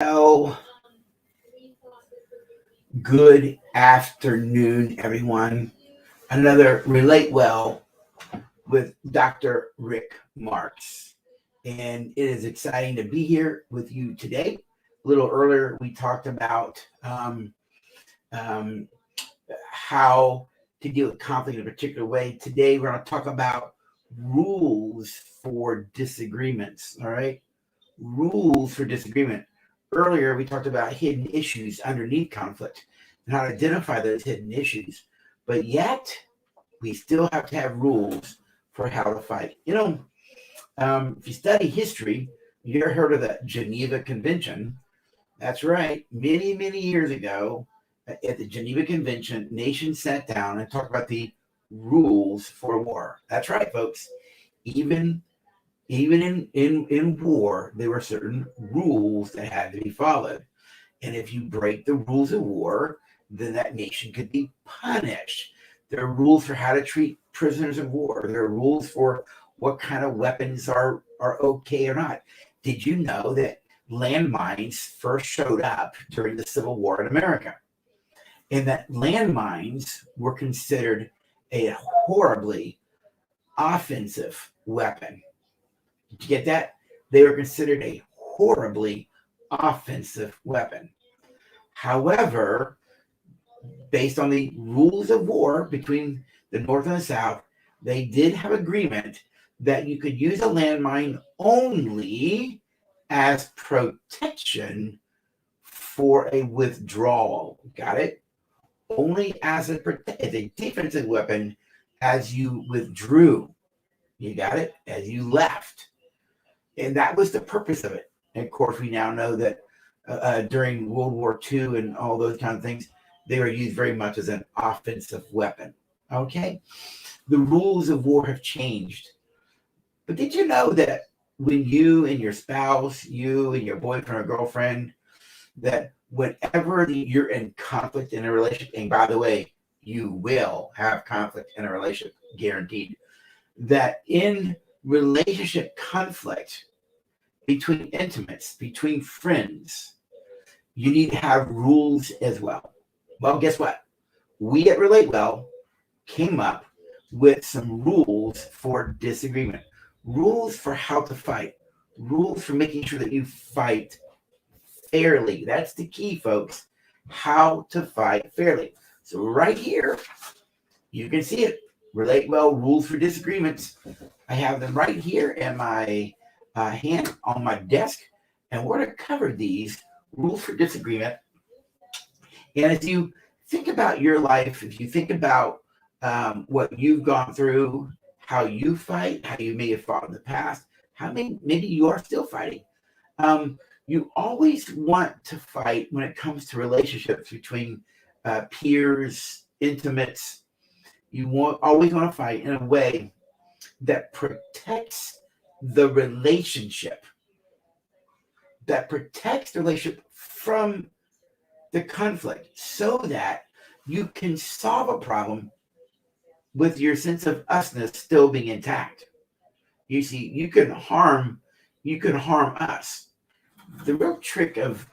Well, good afternoon, everyone. Another Relate Well with Dr. Rick Marks. And it is exciting to be here with you today. A little earlier, we talked about um, how to deal with conflict in a particular way. Today, we're going to talk about rules for disagreements. All right. Rules for disagreement. Earlier, we talked about hidden issues underneath conflict and how to identify those hidden issues. But yet, we still have to have rules for how to fight. If you study history, you ever heard of the Geneva Convention? That's right. Many, many years ago, at the Geneva Convention, nations sat down and talked about the rules for war. That's right, folks. Even in war, there were certain rules that had to be followed. And if you break the rules of war, then that nation could be punished. There are rules for how to treat prisoners of war. There are rules for what kind of weapons are okay or not. Did you know that landmines first showed up during the Civil War in America? And that landmines were considered a horribly offensive weapon. Did you get that? They were considered a horribly offensive weapon. However, based on the rules of war between the North and the South, they did have agreement that you could use a landmine only as protection for a withdrawal. Got it? Only as a defensive weapon as you withdrew. You got it? As you left. And that was the purpose of it. And of course, we now know that during World War II and all those kind of things, they were used very much as an offensive weapon. Okay? The rules of war have changed. But did you know that when you and your spouse, you and your boyfriend or girlfriend, that whenever you're in conflict in a relationship, and by the way, you will have conflict in a relationship, guaranteed, that in relationship conflict between intimates, between friends, you need to have rules as well. Well, guess what? We at RelateWell came up with some rules for disagreement, rules for how to fight, rules for making sure that you fight fairly. That's the key, folks. How to fight fairly. So right here, you can see it. RelateWell Rules for Disagreements. I have them right here in my hand on my desk, and we're going to cover these rules for disagreement. And if you think about your life, if you think about what you've gone through, how you fight, how you may have fought in the past, how maybe you are still fighting. You always want to fight when it comes to relationships between peers, intimates. Always want to fight in a way that protects the relationship, from the conflict, so that you can solve a problem with your sense of usness still being intact. You see, you can harm us. The real trick of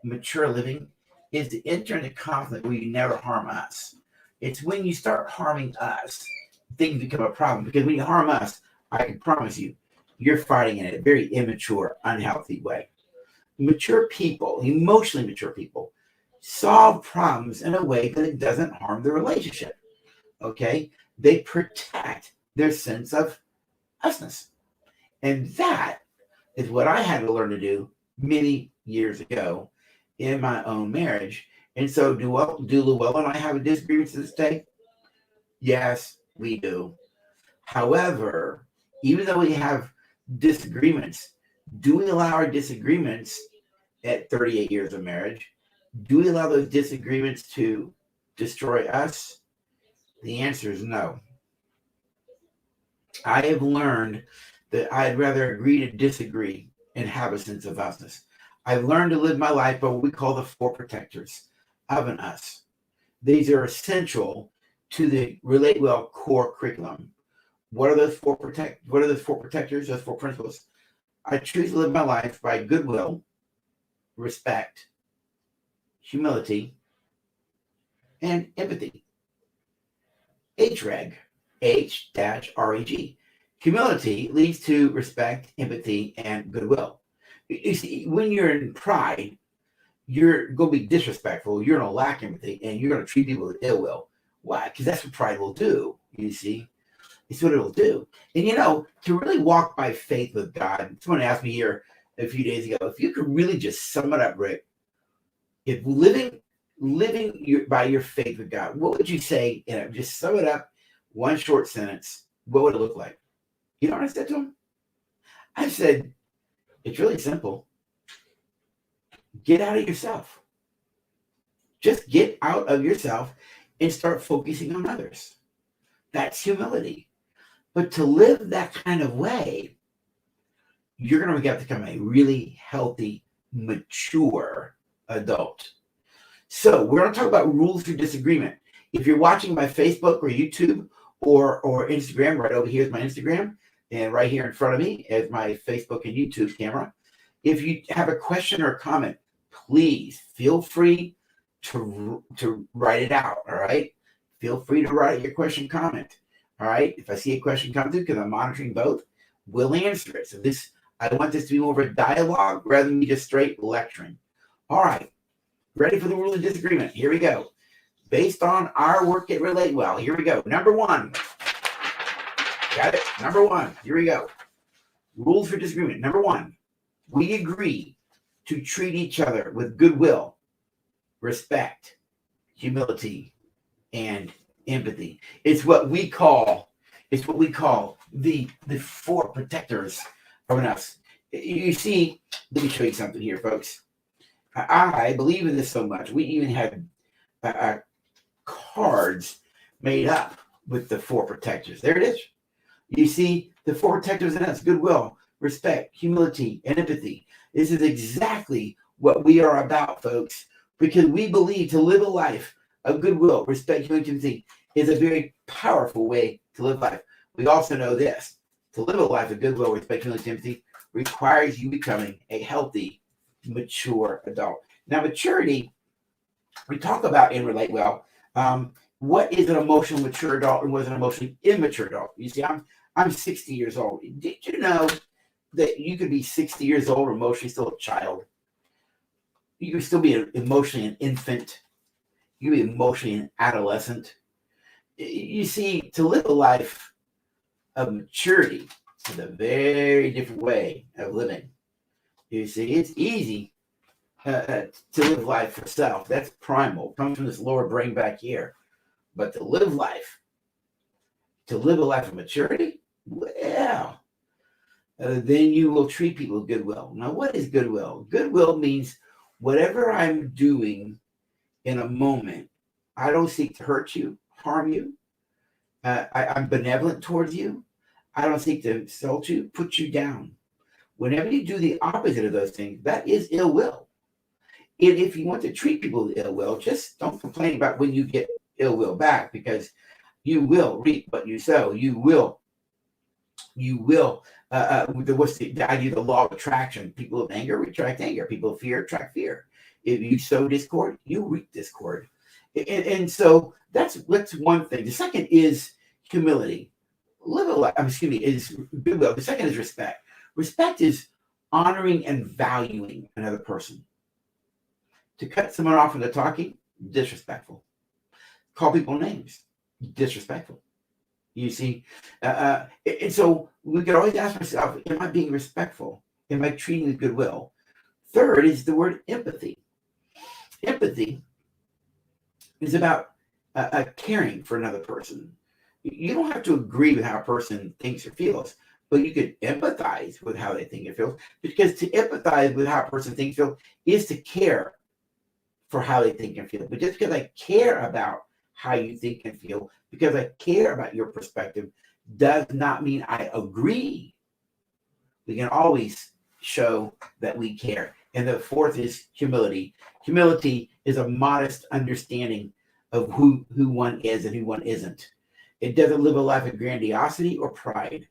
mature living is to enter into conflict where you never harm us. It's when you start harming us, things become a problem. Because when you harm us, I can promise you, you're fighting in a very immature, unhealthy way. Mature people, emotionally mature people, solve problems in a way that it doesn't harm the relationship. Okay? They protect their sense of usness. And that is what I had to learn to do many years ago in my own marriage. And so do Llewellyn and I have a disagreement to this day? Yes, we do. However, even though we have disagreements, do we allow our disagreements at 38 years of marriage? Do we allow those disagreements to destroy us? The answer is no. I have learned that I'd rather agree to disagree and have a sense of usness. I've learned to live my life by what we call the four protectors of an us. These are essential to the RelateWell core curriculum. What are those four protectors, those four principles? I choose to live my life by goodwill, respect, humility, and empathy. HREG, H-REG. Humility leads to respect, empathy, and goodwill. You see, when you're in pride, you're going to be disrespectful, you're going to lack empathy, and you're going to treat people with ill will. Why? Because that's what pride will do, you see. It's what it'll do. And to really walk by faith with God, someone asked me here a few days ago, if you could really just sum it up, Rick, if living by your faith with God, what would you say? Just sum it up, one short sentence. What would it look like? You know what I said to him? I said, it's really simple. Get out of yourself. Just get out of yourself and start focusing on others. That's humility. But to live that kind of way, you're going to have to become a really healthy, mature adult. So we're going to talk about rules for disagreement. If you're watching my Facebook or YouTube or Instagram, right over here is my Instagram, and right here in front of me is my Facebook and YouTube camera. If you have a question or a comment, please feel free to write it out, all right? Feel free to write your question, comment, all right? If I see a question come through, because I'm monitoring both, we'll answer it. So I want this to be more of a dialogue rather than me just straight lecturing. All right, ready for the rule of disagreement? Here we go. Based on our work at RelateWell, here we go. Number one. Got it? Number one. Here we go. Rules for disagreement. Number one, we agree to treat each other with goodwill, respect, humility, and empathy. It's what we call the four protectors of us. You see, let me show you something here, folks. I believe in this so much. We even had cards made up with the four protectors. There it is. You see, the four protectors in us: goodwill, respect, humility, and empathy. This is exactly what we are about, folks, because we believe to live a life of goodwill, respect, humility, and empathy is a very powerful way to live life. We also know this: to live a life of goodwill, respect, humility, and empathy requires you becoming a healthy, mature adult. Now, maturity, we talk about in RelateWell. What is an emotionally mature adult and what is an emotionally immature adult? You see, I'm 60 years old. Did you know that you could be 60 years old or emotionally still a child? You could still be emotionally an infant. You could be emotionally an adolescent. You see, to live a life of maturity is a very different way of living. You see, it's easy to live life for self. That's primal. It comes from this lower brain back here. But to live a life of maturity, well, then you will treat people with goodwill. Now, what is goodwill? Goodwill means whatever I'm doing in a moment, I don't seek to hurt you, harm you. I'm benevolent towards you. I don't seek to insult you, put you down. Whenever you do the opposite of those things, that is ill will. And if you want to treat people with ill will, just don't complain about when you get ill will back, because you will reap what you sow. What's the idea of the law of attraction? People of anger attract anger. People of fear attract fear. If you sow discord, you reap discord. And so that's one thing. The second is humility. Is goodwill. The second is respect. Respect is honoring and valuing another person. To cut someone off when they're talking, disrespectful. Call people names, disrespectful. You see, and so we could always ask ourselves, am I being respectful? Am I treating with goodwill? Third is the word empathy. Empathy is about caring for another person. You don't have to agree with how a person thinks or feels, but you could empathize with how they think and feel, because to empathize with how a person thinks and feels is to care for how they think and feel. But just because I care about how you think and feel, because I care about your perspective, does not mean I agree. We can always show that we care. And the fourth is humility. Humility is a modest understanding of who one is and who one isn't. It doesn't live a life of grandiosity or pride.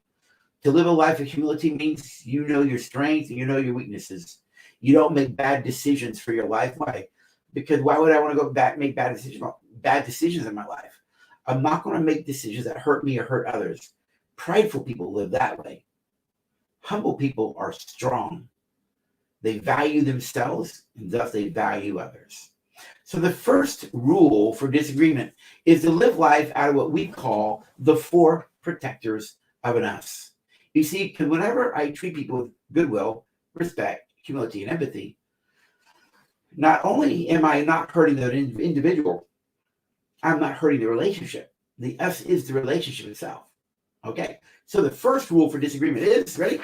To live a life of humility means you know your strengths and you know your weaknesses. You don't make bad decisions for your life. Why? Because why would I want to go back make bad decisions in my life? I'm not going to make decisions that hurt me or hurt others. Prideful people live that way. Humble people are strong. They value themselves, and thus they value others. So the first rule for disagreement is to live life out of what we call the 4 protectors of an us. You see, because whenever I treat people with goodwill, respect, humility, and empathy, not only am I not hurting the individual, I'm not hurting the relationship. The us is the relationship itself. Okay, so the first rule for disagreement is, ready?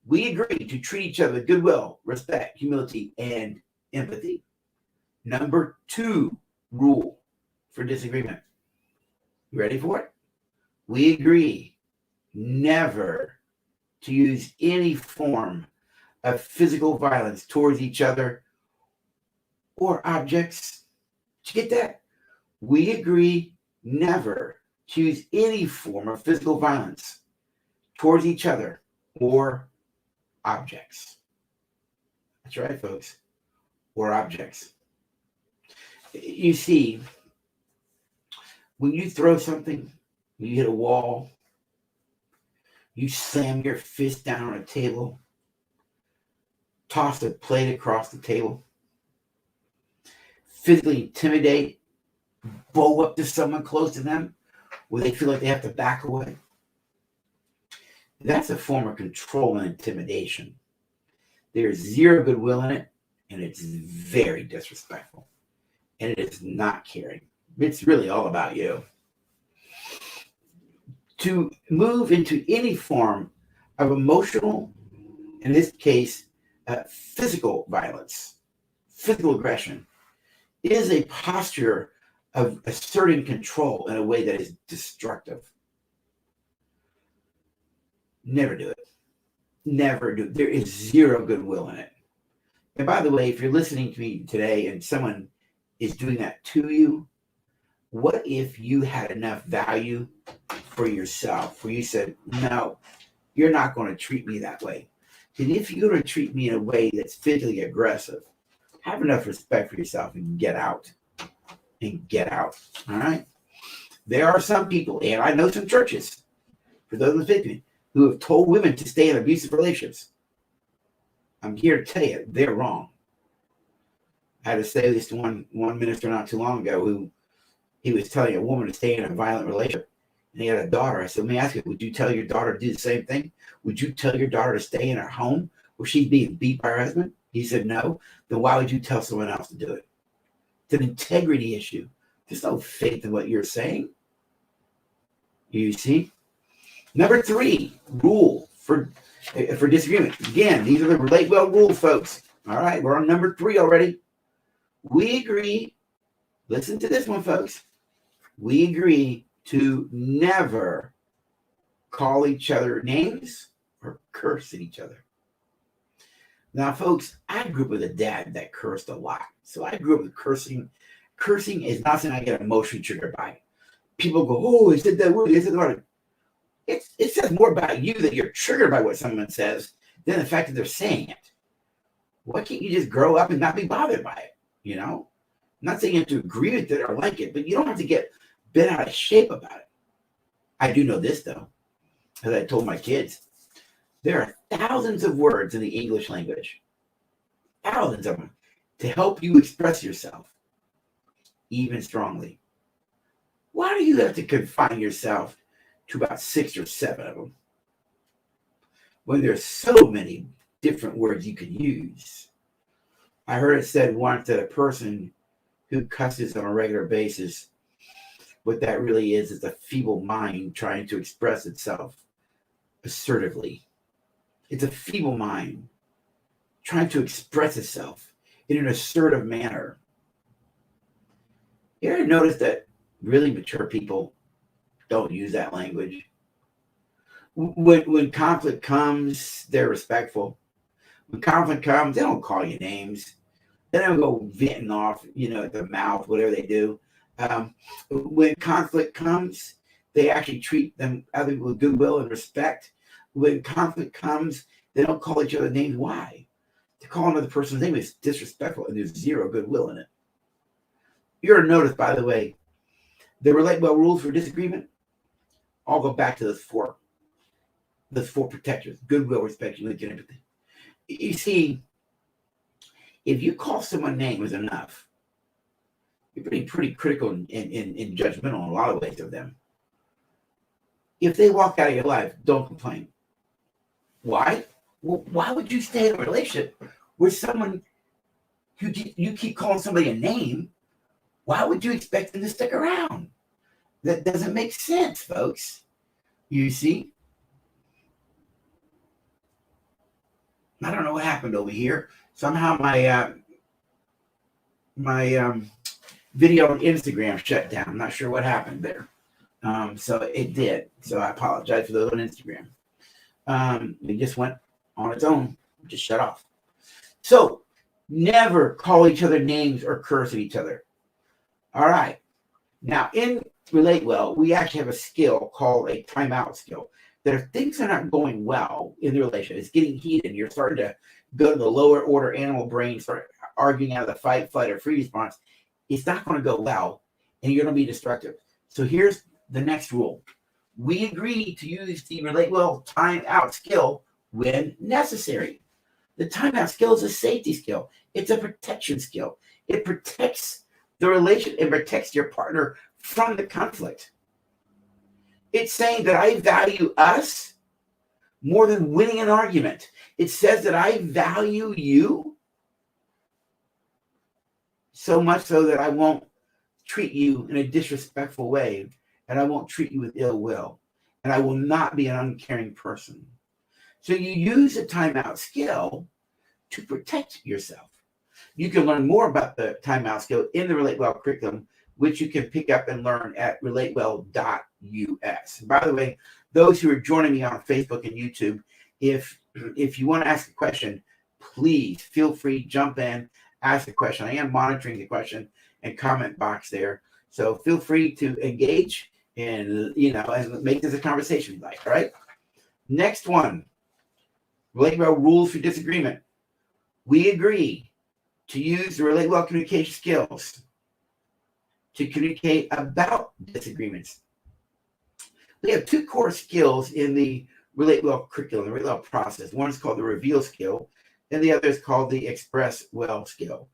We agree to treat each other with goodwill, respect, humility, and empathy. Number 2 rule for disagreement. You ready for it? We agree never to use any form of physical violence towards each other or objects. Did you get that? We agree never to use any form of physical violence towards each other or objects. That's right, folks. Or objects. You see, when you throw something, you hit a wall, you slam your fist down on a table, toss a plate across the table, physically intimidate, bow up to someone close to them where they feel like they have to back away. That's a form of control and intimidation. There's zero goodwill in it, and it's very disrespectful. And it is not caring. It's really all about you. To move into any form of emotional, in this case, physical violence, physical aggression, is a posture of asserting control in a way that is destructive. Never do it. Never do it. There is zero goodwill in it. And by the way, if you're listening to me today and someone is doing that to you, what if you had enough value for yourself where you said, no, you're not going to treat me that way. And if you're going to treat me in a way that's physically aggressive, have enough respect for yourself and get out. And get out. All right? There are some people, and I know some churches, for those listening, who have told women to stay in abusive relationships. I'm here to tell you, they're wrong. I had to say this to one minister not too long ago who he was telling a woman to stay in a violent relationship. And he had a daughter. I said, let me ask you, would you tell your daughter to do the same thing? Would you tell your daughter to stay in her home where she's being beat by her husband? He said, no. Then why would you tell someone else to do it? It's an integrity issue. There's no faith in what you're saying. You see? Number 3 rule for disagreement. Again, these are the RelateWell rules, folks. All right, we're on number 3 already. We agree, listen to this one, folks. We agree to never call each other names or curse at each other. Now, folks, I grew up with a dad that cursed a lot. So I grew up with cursing. Cursing is not something I get emotionally triggered by. People go, oh, he said that word. He said that word. It says more about you that you're triggered by what someone says than the fact that they're saying it. Why can't you just grow up and not be bothered by it? You know? I'm not saying you have to agree with it or like it, but you don't have to get bent out of shape about it. I do know this, though, as I told my kids. There are thousands of words in the English language, thousands of them, to help you express yourself, even strongly. Why do you have to confine yourself to about 6 or 7 of them when there's so many different words you can use? I heard it said once that a person who cusses on a regular basis, what that really is a feeble mind trying to express itself assertively. It's a feeble mind trying to express itself in an assertive manner. You ever notice that really mature people don't use that language? When conflict comes, they're respectful. When conflict comes, they don't call you names. They don't go venting off, at the mouth, whatever they do. When conflict comes, they actually treat them other with goodwill and respect. When conflict comes, they don't call each other names. Why? call another person's name is disrespectful and there's zero goodwill in it. You're notice, by the way, the RelateWell rules for disagreement all go back to those four protectors: goodwill, respect, humility, and empathy. You see, if you call someone names enough, you're being pretty critical and judgmental in a lot of ways of them. If they walk out of your life, don't complain. Why? Well, why would you stay in a relationship with someone who you keep calling somebody a name? Why would you expect them to stick around? That doesn't make sense, folks. You see? I don't know what happened over here. Somehow my video on Instagram shut down. I'm not sure what happened there. So it did. So I apologize for those on Instagram. It just went on its own, just shut off. So never call each other names or curse at each other. All right. Now in RelateWell, we actually have a skill called a timeout skill. That if things are not going well in the relationship, it's getting heated, you're starting to go to the lower order animal brain, start arguing out of the fight, flight, or freeze response, it's not going to go well, and you're going to be destructive. So here's the next rule. We agree to use the RelateWell timeout skill when necessary. The timeout skill is a safety skill. It's a protection skill. It protects the relation and protects your partner from the conflict. It's saying that I value us more than winning an argument. It says that I value you so much so that I won't treat you in a disrespectful way, and I won't treat you with ill will, and I will not be an uncaring person. So you use a timeout skill to protect yourself. You can learn more about the timeout skill in the RelateWell curriculum, which you can pick up and learn at relatewell.us. By the way, those who are joining me on Facebook and YouTube, if you want to ask a question, please feel free, jump in, ask a question. I am monitoring the question and comment box there. So feel free to engage and make this a conversation you like. All right. Next one, RelateWell rules for disagreement. We agree to use the RelateWell communication skills to communicate about disagreements. We have two core skills in the RelateWell curriculum, the RelateWell process. One is called the reveal skill, and the other is called the express well skill.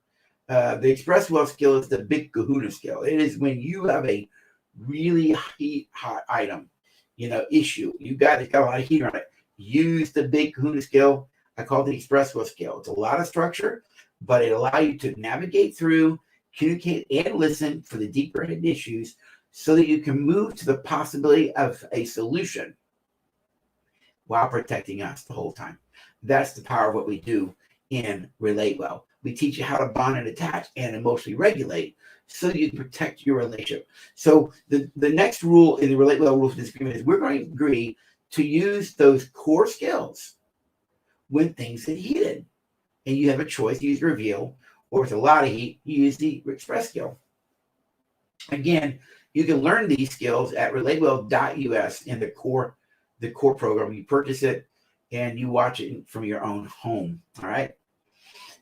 The express well skill is the big kahuna skill. It is when you have a really hot item, issue. You got a lot of heat on it. Use the big kahuna skill. I call it the express well skill. It's a lot of structure, but it allows you to navigate through, communicate, and listen for the deeper hidden issues so that you can move to the possibility of a solution while protecting us the whole time. That's the power of what we do in RelateWell. We teach you how to bond and attach and emotionally regulate so you can protect your relationship. So the next rule in the RelateWell rules of disagreement is we're going to agree to use those core skills when things get heated. And you have a choice to use reveal, or with a lot of heat, you use the express skill. Again, you can learn these skills at relatewell.us in the core program. You purchase it and you watch it from your own home. All right.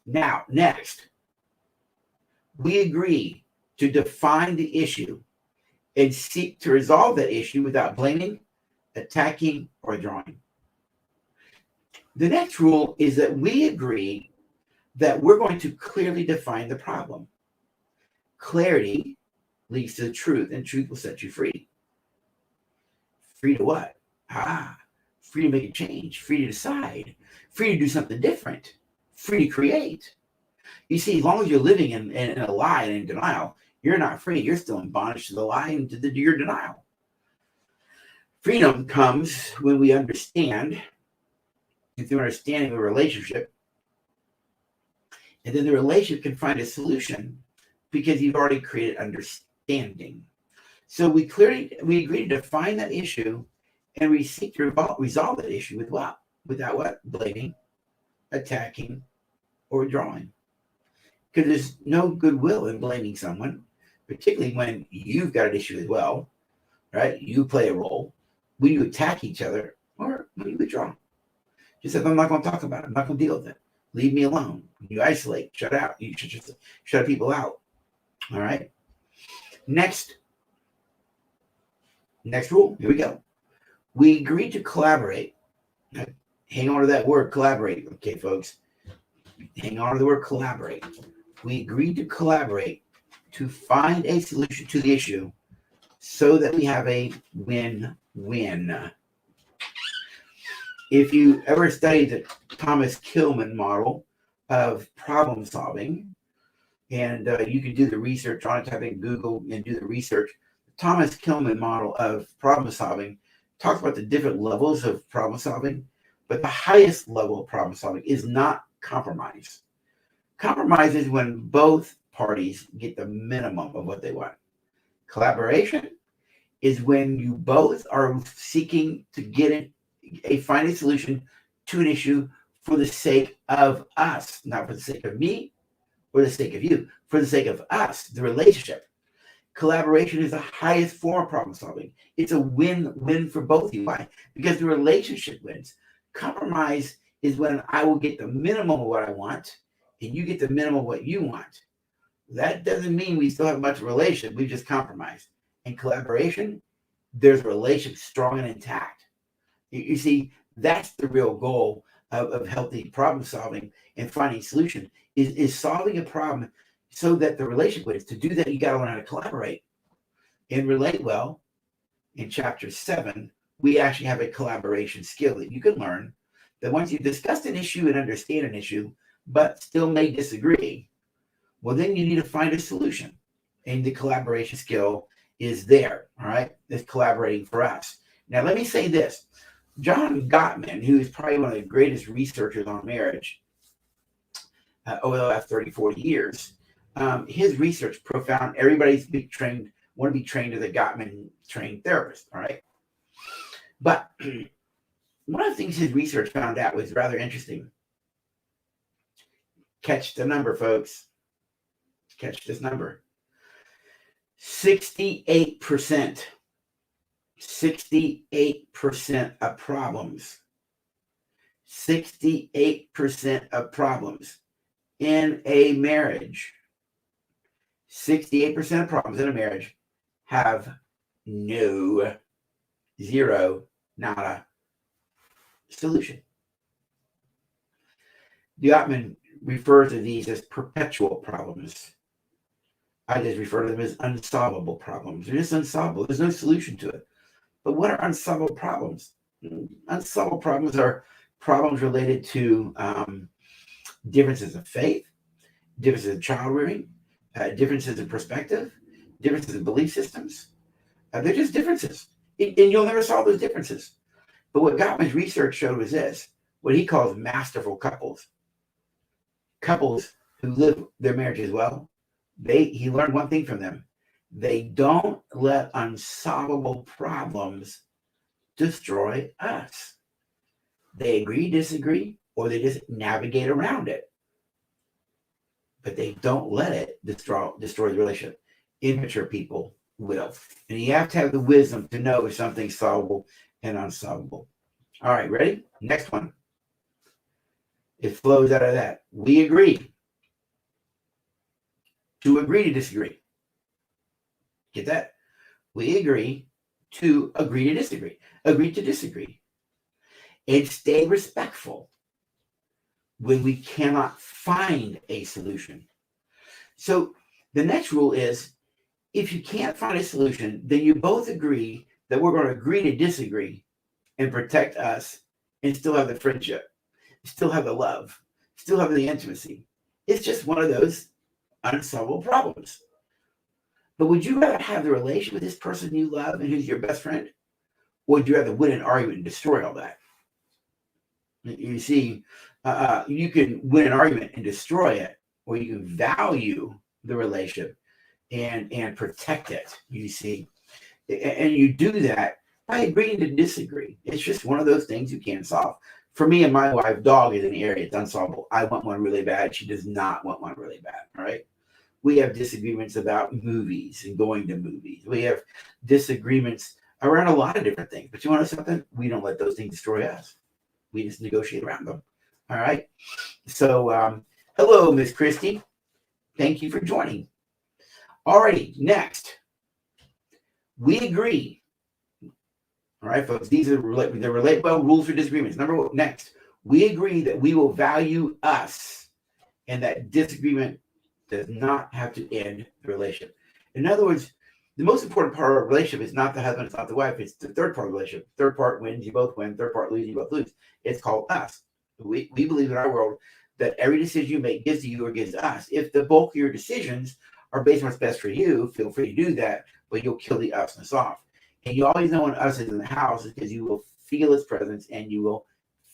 Now, next, we agree to define the issue and seek to resolve that issue without blaming, attacking, or drawing. The next rule is that we agree that we're going to clearly define the problem. Clarity leads to the truth, and truth will set you free. Free to what? Free to make a change, free to decide, free to do something different, free to create. You see, as long as you're living in a lie and in denial, you're not free. You're still in bondage to the lie and to your denial. Freedom comes when we understand, and through understanding of a relationship, and then the relationship can find a solution because you've already created understanding. So we agree to define that issue, and we seek to resolve that issue with what? Without what? Blaming, attacking, or drawing. Because there's no goodwill in blaming someone, particularly when you've got an issue as well, right? You play a role. When you attack each other, or when you withdraw. Just said, I'm not going to talk about it. I'm not going to deal with it. Leave me alone. You isolate, shut out. You should just shut people out. All right. Next rule. Here we go. We agree to collaborate. Now, hang on to that word, collaborate. Okay, folks. Hang on to the word collaborate. We agreed to collaborate to find a solution to the issue so that we have a win-win. If you ever studied the Thomas Kilmann model of problem solving, and you can do the research on it, type in Google and do the research. The Thomas Kilmann model of problem solving talks about the different levels of problem solving, but the highest level of problem solving is not compromise. Compromise is when both parties get the minimum of what they want. Collaboration is when you both are seeking to get a final solution to an issue for the sake of us, not for the sake of me or the sake of you, for the sake of us, the relationship. Collaboration is the highest form of problem solving. It's a win-win for both of you. Why? Because the relationship wins. Compromise is when I will get the minimum of what I want and you get the minimum of what you want. That doesn't mean we still have much of a relationship. We just compromised. In collaboration, there's a relationship strong and intact. You see, that's the real goal of healthy problem solving and finding solution is solving a problem so that the relationship wins. To do that, you got to learn how to collaborate. In RelateWell, in chapter 7, we actually have a collaboration skill that you can learn that once you've discussed an issue and understand an issue, but still may disagree, well, then you need to find a solution. And the collaboration skill is there, all right? It's collaborating for us. Now, let me say this. John Gottman, who is probably one of the greatest researchers on marriage over the last 30, 40 years, his research profound. Everybody's want to be trained as a Gottman trained therapist, all right? But one of the things his research found out was rather interesting. Catch the number, folks. Catch this number. 68% of problems. 68% of problems in a marriage. 68% of problems in a marriage have nada solution. Gottman refers to these as perpetual problems. I just refer to them as unsolvable problems. They're just unsolvable. There's no solution to it. But what are unsolvable problems? Unsolvable problems are problems related to differences of faith, differences of child rearing, differences in perspective, differences in belief systems. They're just differences. And you'll never solve those differences. But what Gottman's research showed was this, what he calls masterful couples. Couples who live their marriages well, he learned one thing from them. They don't let unsolvable problems destroy us. They agree, disagree, or they just navigate around it. But they don't let it destroy the relationship. Immature people will. And you have to have the wisdom to know if something's solvable and unsolvable. All right, ready? Next one. It flows out of that. We agree to agree to disagree. Get that? We agree to disagree. Agree to disagree. And stay respectful when we cannot find a solution. So the next rule is, if you can't find a solution, then you both agree that we're going to agree to disagree and protect us and still have the friendship, still have the love, still have the intimacy. It's just one of those unsolvable problems. But would you rather have the relation with this person you love and who's your best friend? Or would you rather win an argument and destroy all that? You see, you can win an argument and destroy it, or you can value the relationship and protect it, you see. And you do that by agreeing to disagree. It's just one of those things you can't solve. For me and my wife, dog is an area it's unsolvable. I want one really bad. She does not want one really bad, all right? We have disagreements about movies and going to movies. We have disagreements around a lot of different things. But you want to know something? We don't let those things destroy us. We just negotiate around them. All right. So, hello, Miss Christie. Thank you for joining. Alrighty, next, we agree. All right, folks, these are the RelateWell Rules for Disagreements. Next, we agree that we will value us and that disagreement does not have to end the relationship. In other words, the most important part of a relationship is not the husband, it's not the wife, it's the third part of the relationship. Third part wins, you both win. Third part loses, you both lose. It's called us. We believe in our world that every decision you make gives to you or gives to us. If the bulk of your decisions are based on what's best for you, feel free to do that, but you'll kill the usness off. And you always know when us is in the house is because you will feel its presence and you will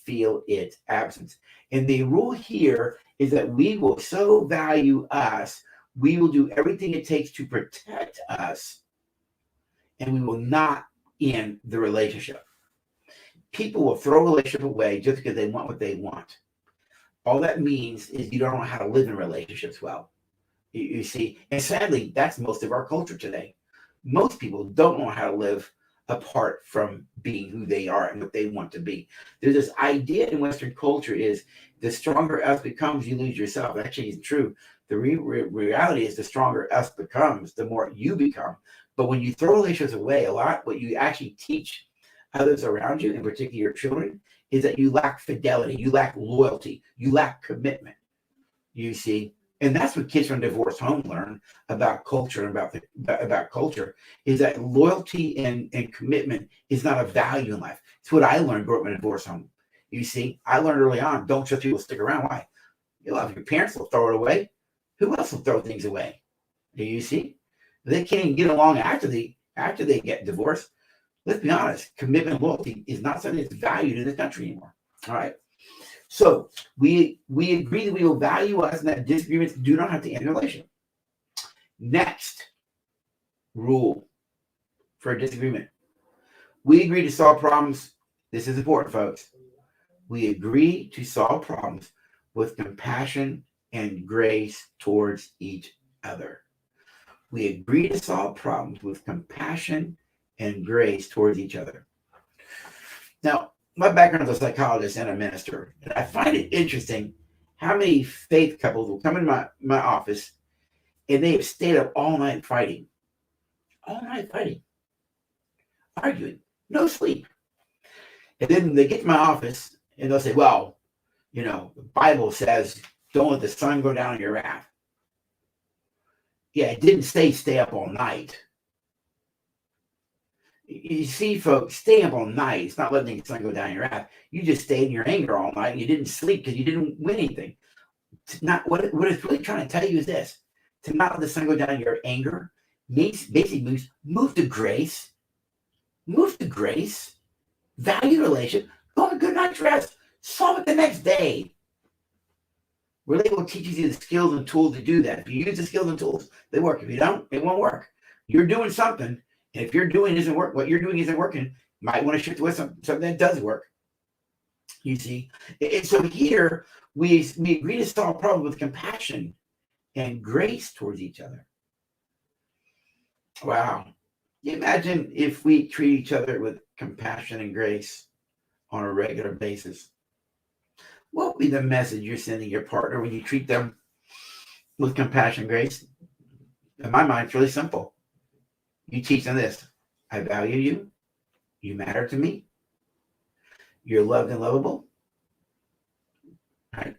feel its absence. And the rule here is that we will so value us, we will do everything it takes to protect us, and we will not end the relationship. People will throw a relationship away just because they want what they want. All that means is you don't know how to live in relationships well. You see, and sadly, that's most of our culture today. Most people don't know how to live apart from being who they are and what they want to be. There's this idea in Western culture is the stronger us becomes, you lose yourself. That actually isn't true. The reality is the stronger us becomes, the more you become. But when you throw relationships away a lot, what you actually teach others around you, in particular your children, is that you lack fidelity, you lack loyalty, you lack commitment. You see, and that's what kids from divorced home learn about culture and about culture is that loyalty and commitment is not a value in life. It's what I learned growing up in a divorced home. You see, I learned early on, don't trust people to stick around. Why? You know, if your parents will throw it away, who else will throw things away? Do you see? They can't even get along after they get divorced. Let's be honest, commitment and loyalty is not something that's valued in this country anymore. All right. So we agree that we will value us and that disagreements do not have to end a relationship. Next rule for a disagreement. We agree to solve problems. This is important, folks. We agree to solve problems with compassion and grace towards each other. We agree to solve problems with compassion and grace towards each other. Now, my background is a psychologist and a minister, and I find it interesting how many faith couples will come in my office and they have stayed up all night fighting, arguing, no sleep. And then they get to my office and they'll say, well, you know, the Bible says, don't let the sun go down on your wrath. Yeah, it didn't say stay up all night. You see, folks, staying up all night, it's not letting the sun go down your wrath. You just stayed in your anger all night and you didn't sleep because you didn't win anything. What it's really trying to tell you is this: to not let the sun go down in your anger basically means move to grace, value the relationship, go on a good night's rest, solve it the next day. RelateWell teaches you the skills and tools to do that. If you use the skills and tools, they work. If you don't, it won't work. You're doing something, and if you're doing isn't work, what you're doing isn't working, you might want to shift with something that does work. You see, and so here we agree to solve problems with compassion and grace towards each other. Wow. Can you imagine if we treat each other with compassion and grace on a regular basis? What would be the message you're sending your partner when you treat them with compassion and grace? In my mind, it's really simple. You teach them this: I value you. You matter to me. You're loved and lovable. Right?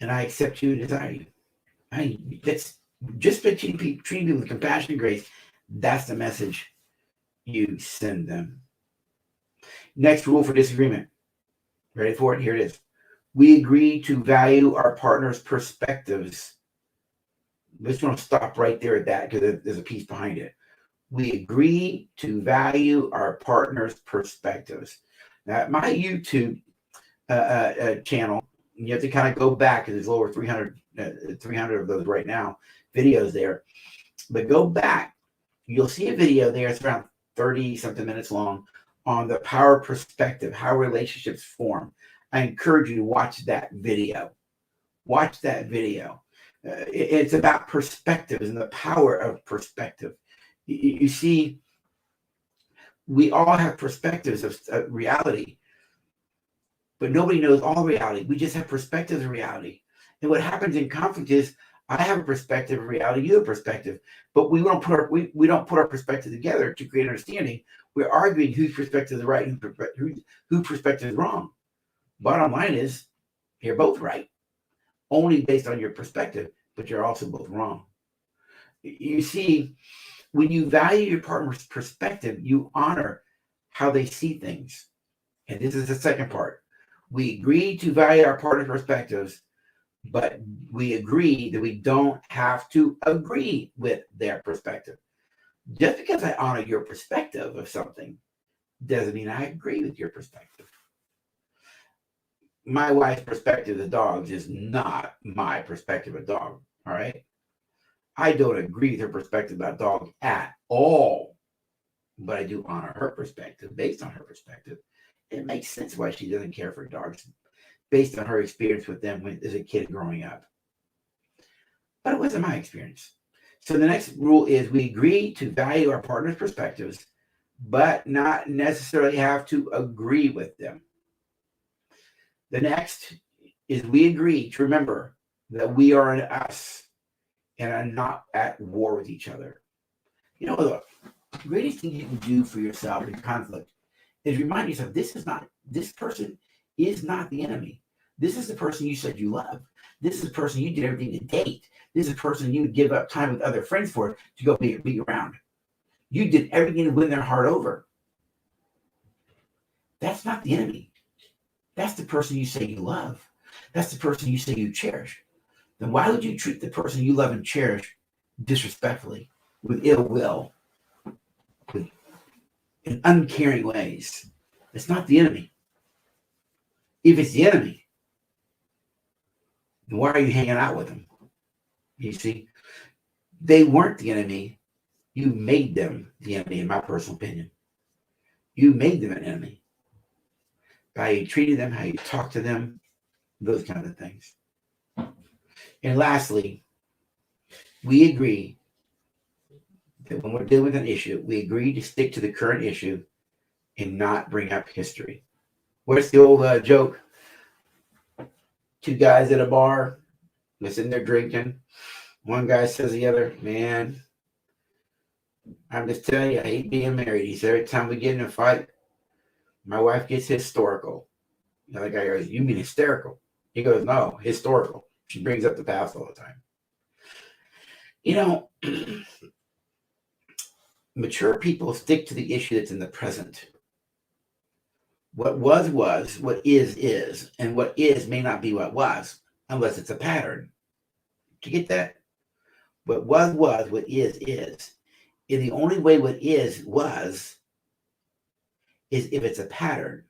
And I accept you and desire you. That's just by treating people with compassion and grace. That's the message you send them. Next rule for disagreement. Ready for it? Here it is. We agree to value our partner's perspectives. We're just going to stop right there at that because there's a piece behind it. We agree to value our partner's perspectives. Now, my YouTube channel, you have to kind of go back because there's over 300 of those right now, videos there. But go back. You'll see a video there. It's around 30-something minutes long on the power of perspective, how relationships form. I encourage you to watch that video. Watch that video. It's about perspectives and the power of perspective. You see, we all have perspectives of reality. but nobody knows all reality. We just have perspectives of reality. And what happens in conflict is I have a perspective of reality, you have a perspective, but we don't put our perspective together to create understanding. We're arguing whose perspective is right and whose perspective is wrong. Bottom line is you're both right, only based on your perspective, but you're also both wrong. You see, when you value your partner's perspective, you honor how they see things. And this is the second part. We agree to value our partner's perspectives, but we agree that we don't have to agree with their perspective. Just because I honor your perspective of something doesn't mean I agree with your perspective. My wife's perspective of dogs is not my perspective of dog. All right. I don't agree with her perspective about dogs at all, but I do honor her perspective based on her perspective. It makes sense why she doesn't care for dogs based on her experience with them as a kid growing up. But it wasn't my experience. So the next rule is we agree to value our partner's perspectives, but not necessarily have to agree with them. The next is we agree to remember that we are an us and are not at war with each other. You know, the greatest thing you can do for yourself in conflict is remind yourself this person is not the enemy. This is the person you said you love. This is the person you did everything to date. This is the person you would give up time with other friends for to go be around. You did everything to win their heart over. That's not the enemy. That's the person you say you love. That's the person you say you cherish. Then why would you treat the person you love and cherish disrespectfully, with ill will, in uncaring ways? It's not the enemy. If it's the enemy, then why are you hanging out with them? You see, they weren't the enemy. You made them the enemy, in my personal opinion. You made them an enemy by how you treated them, how you talked to them, those kind of things. And lastly, we agree that when we're dealing with an issue, we agree to stick to the current issue and not bring up history. Where's the old joke? Two guys at a bar, they're sitting there drinking. One guy says to the other, man, I'm just telling you, I hate being married. He said, every time we get in a fight, my wife gets historical. The other guy goes, you mean hysterical? He goes, no, historical. She brings up the past all the time. You know, mature people stick to the issue that's in the present. What was, what is, and what is may not be what was, unless it's a pattern. Do you get that? What was, what is. And the only way what was if it's a pattern.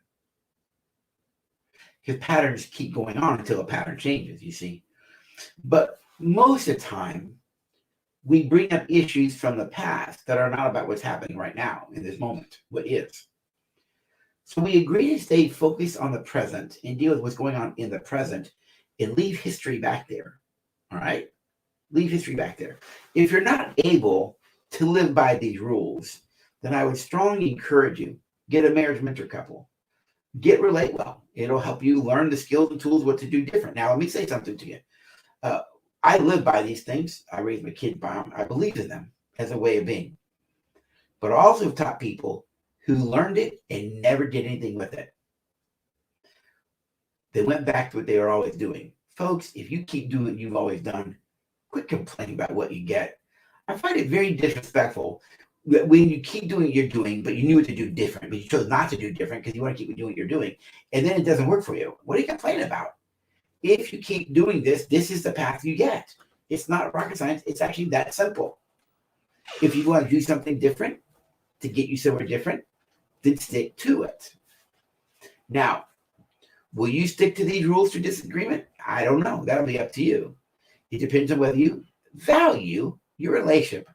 Because patterns keep going on until a pattern changes, you see. But most of the time, we bring up issues from the past that are not about what's happening right now in this moment, what is. So we agree to stay focused on the present and deal with what's going on in the present and leave history back there. All right? Leave history back there. If you're not able to live by these rules, then I would strongly encourage you, get a marriage mentor couple. Get RelateWell. It'll help you learn the skills and tools, what to do different. Now, let me say something to you. I live by these things. I raised my kids by them. I believe in them as a way of being. But I also have taught people who learned it and never did anything with it. They went back to what they were always doing. Folks, if you keep doing what you've always done, quit complaining about what you get. I find it very disrespectful when you keep doing what you're doing, but you knew what to do different, but you chose not to do different because you want to keep doing what you're doing, and then it doesn't work for you. What are you complaining about? If you keep doing this, this is the path you get. It's not rocket science. It's actually that simple. If you want to do something different to get you somewhere different, then stick to it. Now, will you stick to these rules for disagreement? I don't know. That'll be up to you. It depends on whether you value your relationship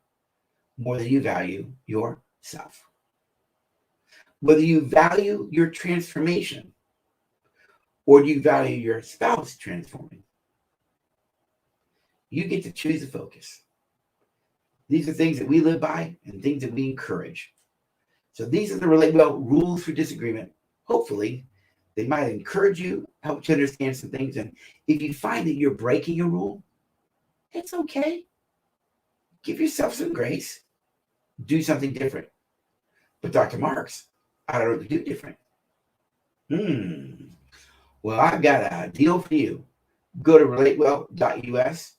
more than you value yourself. Whether you value your transformation or do you value your spouse transforming. You get to choose the focus. These are things that we live by and things that we encourage. So these are the RelateWell rules for disagreement. Hopefully, They might encourage you, help you understand some things. And if you find that you're breaking a rule, it's okay. Give yourself some grace. Do something different. But Dr. Marks, I don't know what to do different. Well, I've got a deal for you. Go to RelateWell.us,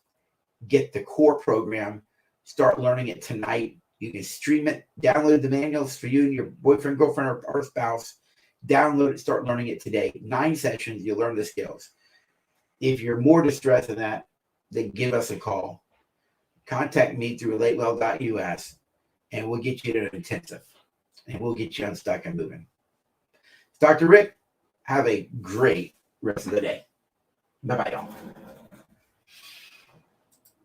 get the core program, start learning it tonight. You can stream it, download the manuals for you and your boyfriend, girlfriend, or spouse. Download it, start learning it today. 9 sessions, you'll learn the skills. If you're more distressed than that, then give us a call. Contact me through RelateWell.us, and we'll get you to an intensive, and we'll get you unstuck and moving. Dr. Rick, have a great rest of the day. Bye-bye, y'all.